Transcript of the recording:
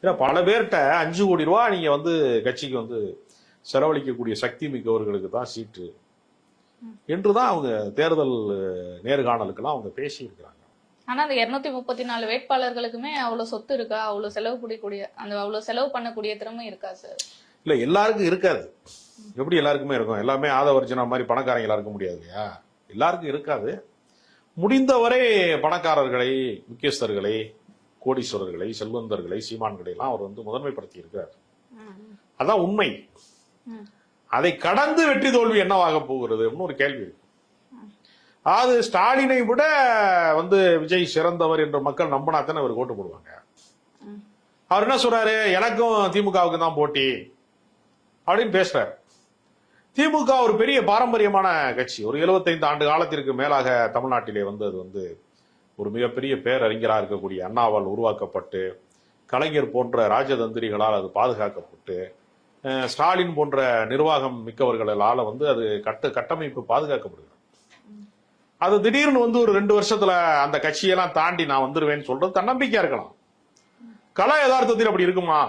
ஏன்னா பல பேர்கிட்ட 5 கோடி ரூபா நீங்க வந்து கட்சிக்கு வந்து செலவழிக்கக்கூடிய சக்தி மிக்கவர்களுக்கு தான் சீட்டு என்றுதான் அவங்க தேர்தல் நேர்காணலுக்கெல்லாம் அவங்க பேசி இருக்கிறாங்க. ஆனா அந்த 234 வேட்பாளர்களுக்குமே அவ்வளவு சொத்து இருக்கா, அவ்வளவு செலவு பண்ணக்கூடிய திறமை இருக்கா சார்? இல்ல, எல்லாருக்கும் இருக்காது. எப்படி எல்லாருக்குமே இருக்கும்? எல்லாமே ஆதவர்ஜனா மாதிரி பணக்காரங்களா இருக்க முடியாது இல்லையா? எல்லாருக்கும் இருக்காது. முடிந்தவரை பணக்காரர்களை, முக்கியஸ்தர்களை, கோடீஸ்வரர்களை, செல்வந்தர்களை, சீமான்களை எல்லாம் அவர் வந்து முதன்மைப்படுத்தி இருக்கிறார். அதான் உண்மை. அதை கடந்து வெற்றி தோல்வி என்னவாக போகிறது ஒரு கேள்வி இருக்கு. அது ஸ்டாலினை விட வந்து விஜய் சிறந்தவர் என்று மக்கள் நம்பினா தானே அவர் ஓட்டு போடுவாங்க. அவர் என்ன சொல்றாரு, எனக்கும் திமுகவுக்கு தான் போட்டி அப்படின்னு பேசுறாரு. திமுக ஒரு பெரிய பாரம்பரியமான கட்சி. ஒரு 75 ஆண்டு காலத்திற்கு மேலாக தமிழ்நாட்டிலே வந்து அது வந்து ஒரு மிகப்பெரிய பேரறிஞராக இருக்கக்கூடிய அண்ணாவால் உருவாக்கப்பட்டு, கலைஞர் போன்ற ராஜதந்திரிகளால் அது பாதுகாக்கப்பட்டு, ஸ்டாலின் போன்ற நிர்வாகம் மிக்கவர்களால வந்து அது கட்டமைப்பு பாதுகாக்கப்படுகிறது. அது திடீர்னு வந்து ஒரு 2 வருஷத்துல அந்த கட்சியெல்லாம் தாண்டி நான் வந்துருவேன்னு சொல்றது தன்னம்பிக்கையா இருக்கலாம். கலா யதார்த்தத்தில் அப்படி இருக்குமா?